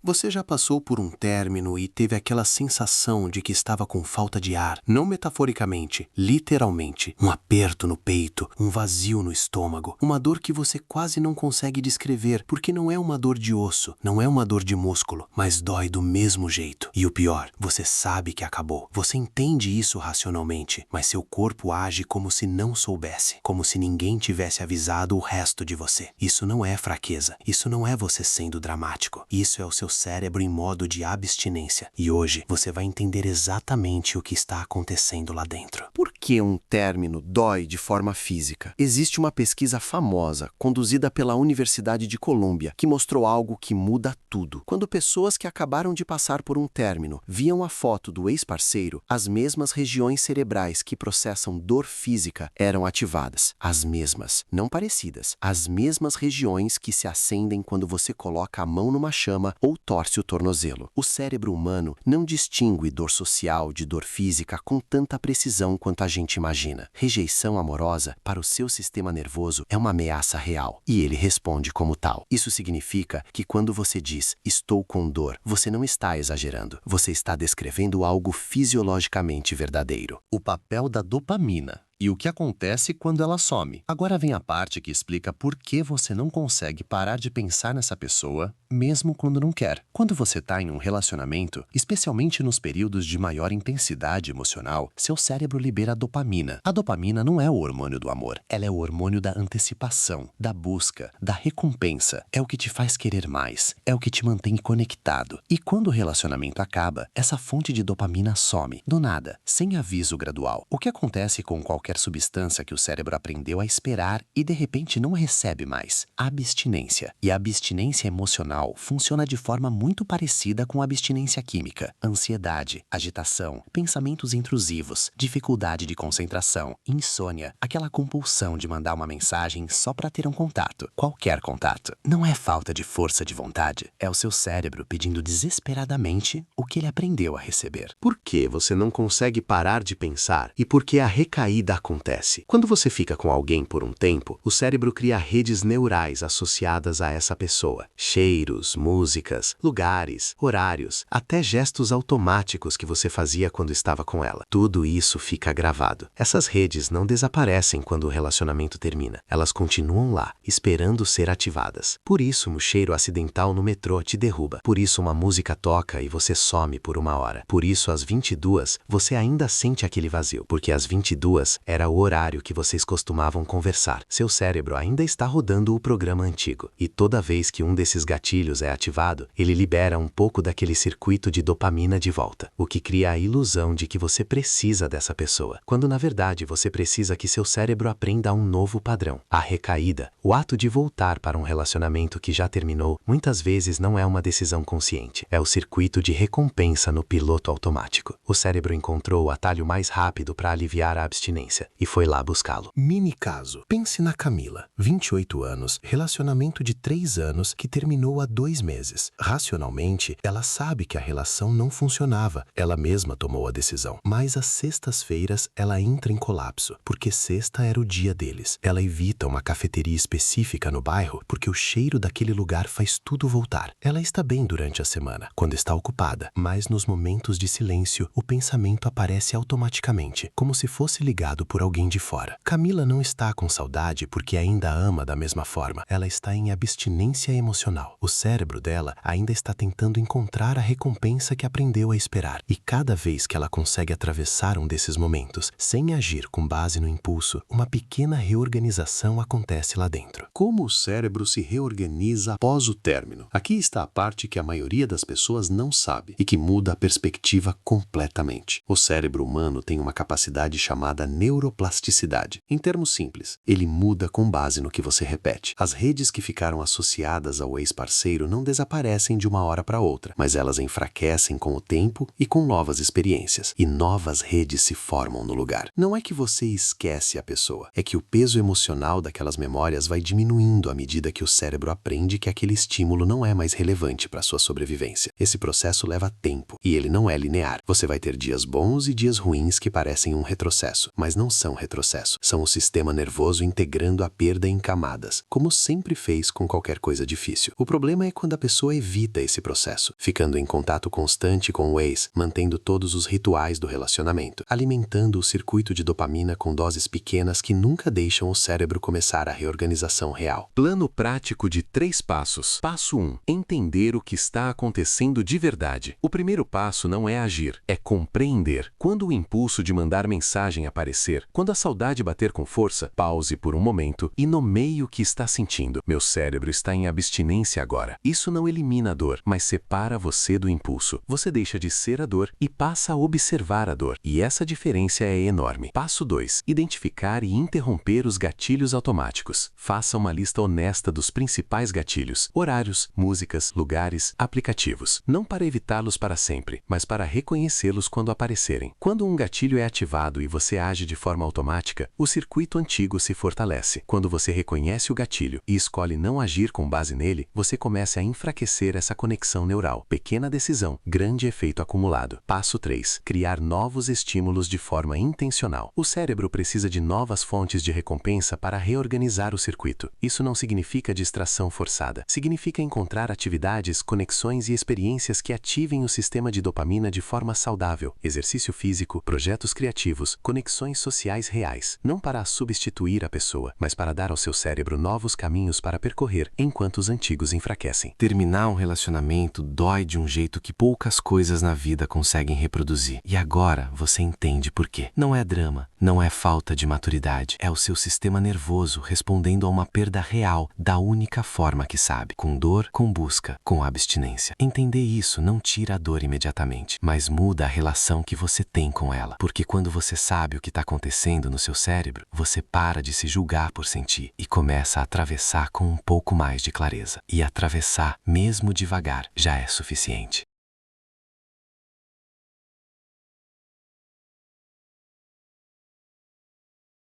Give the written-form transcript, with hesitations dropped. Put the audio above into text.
Você já passou por um término e teve aquela sensação de que estava com falta de ar? Não metaforicamente, literalmente. Um aperto no peito, um vazio no estômago, uma dor que você quase não consegue descrever, porque não é uma dor de osso, não é uma dor de músculo, mas dói do mesmo jeito. E o pior, você sabe que acabou. Você entende isso racionalmente, mas seu corpo age como se não soubesse, como se ninguém tivesse avisado o resto de você. Isso não é fraqueza, isso não é você sendo dramático. Isso é o seu cérebro em modo de abstinência. E hoje você vai entender exatamente o que está acontecendo lá dentro. Por que um término dói de forma física? Existe uma pesquisa famosa, conduzida pela Universidade de Colômbia, que mostrou algo que muda tudo. Quando pessoas que acabaram de passar por um término viam a foto do ex-parceiro, as mesmas regiões cerebrais que processam dor física eram ativadas. As mesmas, não parecidas, as mesmas regiões que se acendem quando você coloca a mão numa chama ou torce o tornozelo. O cérebro humano não distingue dor social de dor física com tanta precisão quanto a gente imagina. Rejeição amorosa, para o seu sistema nervoso, é uma ameaça real, e ele responde como tal. Isso significa que quando você diz "estou com dor", você não está exagerando. Você está descrevendo algo fisiologicamente verdadeiro. O papel da dopamina. E o que acontece quando ela some. Agora vem a parte que explica por que você não consegue parar de pensar nessa pessoa, mesmo quando não quer. Quando você está em um relacionamento, especialmente nos períodos de maior intensidade emocional, seu cérebro libera dopamina. A dopamina não é o hormônio do amor, ela é o hormônio da antecipação, da busca, da recompensa. É o que te faz querer mais, é o que te mantém conectado. E quando o relacionamento acaba, essa fonte de dopamina some, do nada, sem aviso gradual. O que acontece com qualquer substância que o cérebro aprendeu a esperar e de repente não recebe mais? Abstinência. E a abstinência emocional funciona de forma muito parecida com a abstinência química. Ansiedade, agitação, pensamentos intrusivos, dificuldade de concentração, insônia, aquela compulsão de mandar uma mensagem só para ter um contato, qualquer contato. Não é falta de força de vontade, é o seu cérebro pedindo desesperadamente o que ele aprendeu a receber. Por que você não consegue parar de pensar e por que a recaída acontece? Quando você fica com alguém por um tempo, o cérebro cria redes neurais associadas a essa pessoa. Cheiros, músicas, lugares, horários, até gestos automáticos que você fazia quando estava com ela. Tudo isso fica gravado. Essas redes não desaparecem quando o relacionamento termina. Elas continuam lá, esperando ser ativadas. Por isso, um cheiro acidental no metrô te derruba. Por isso, uma música toca e você some por uma hora. Por isso, às 22, você ainda sente aquele vazio. Porque às 22 era o horário que vocês costumavam conversar. Seu cérebro ainda está rodando o programa antigo. E toda vez que um desses gatilhos é ativado, ele libera um pouco daquele circuito de dopamina de volta, o que cria a ilusão de que você precisa dessa pessoa, quando na verdade você precisa que seu cérebro aprenda um novo padrão. A recaída, o ato de voltar para um relacionamento que já terminou, muitas vezes não é uma decisão consciente. É o circuito de recompensa no piloto automático. O cérebro encontrou o atalho mais rápido para aliviar a abstinência e foi lá buscá-lo. Mini caso. Pense na Camila, 28 anos, relacionamento de 3 anos que terminou há 2 meses. Racionalmente, ela sabe que a relação não funcionava. Ela mesma tomou a decisão. Mas às sextas-feiras, ela entra em colapso, porque sexta era o dia deles. Ela evita uma cafeteria específica no bairro, porque o cheiro daquele lugar faz tudo voltar. Ela está bem durante a semana, quando está ocupada, mas nos momentos de silêncio, o pensamento aparece automaticamente, como se fosse ligado por alguém de fora. Camila não está com saudade porque ainda ama da mesma forma. Ela está em abstinência emocional. O cérebro dela ainda está tentando encontrar a recompensa que aprendeu a esperar. E cada vez que ela consegue atravessar um desses momentos, sem agir com base no impulso, uma pequena reorganização acontece lá dentro. Como o cérebro se reorganiza após o término? Aqui está a parte que a maioria das pessoas não sabe e que muda a perspectiva completamente. O cérebro humano tem uma capacidade chamada neuroplasticidade. Em termos simples, ele muda com base no que você repete. As redes que ficaram associadas ao ex-parceiro não desaparecem de uma hora para outra, mas elas enfraquecem com o tempo e com novas experiências, e novas redes se formam no lugar. Não é que você esquece a pessoa, é que o peso emocional daquelas memórias vai diminuindo à medida que o cérebro aprende que aquele estímulo não é mais relevante para sua sobrevivência. Esse processo leva tempo, e ele não é linear. Você vai ter dias bons e dias ruins que parecem um retrocesso, mas não são retrocesso. São o sistema nervoso integrando a perda em camadas, como sempre fez com qualquer coisa difícil. O problema é quando a pessoa evita esse processo, ficando em contato constante com o ex, mantendo todos os rituais do relacionamento, alimentando o circuito de dopamina com doses pequenas que nunca deixam o cérebro começar a reorganização real. Plano prático de 3 passos. Passo 1. Entender o que está acontecendo de verdade. O primeiro passo não é agir, é compreender. Quando o impulso de mandar mensagem aparecer, quando a saudade bater com força, pause por um momento e nomeie o que está sentindo. Meu cérebro está em abstinência agora. Isso não elimina a dor, mas separa você do impulso. Você deixa de ser a dor e passa a observar a dor. E essa diferença é enorme. Passo 2. Identificar e interromper os gatilhos automáticos. Faça uma lista honesta dos principais gatilhos: horários, músicas, lugares, aplicativos. Não para evitá-los para sempre, mas para reconhecê-los quando aparecerem. Quando um gatilho é ativado e você age de forma automática, o circuito antigo se fortalece. Quando você reconhece o gatilho e escolhe não agir com base nele, você começa a enfraquecer essa conexão neural. Pequena decisão, grande efeito acumulado. Passo 3. Criar novos estímulos de forma intencional. O cérebro precisa de novas fontes de recompensa para reorganizar o circuito. Isso não significa distração forçada. Significa encontrar atividades, conexões e experiências que ativem o sistema de dopamina de forma saudável. Exercício físico, projetos criativos, conexões sociais reais. Não para substituir a pessoa, mas para dar ao seu cérebro novos caminhos para percorrer enquanto os antigos enfraquecem. Terminar um relacionamento dói de um jeito que poucas coisas na vida conseguem reproduzir. E agora você entende por quê. Não é drama, não é falta de maturidade. É o seu sistema nervoso respondendo a uma perda real da única forma que sabe. Com dor, com busca, com abstinência. Entender isso não tira a dor imediatamente, mas muda a relação que você tem com ela. Porque quando você sabe o que está acontecendo no seu cérebro, você para de se julgar por sentir e começa a atravessar com um pouco mais de clareza. E atravessar, mesmo devagar, já é suficiente.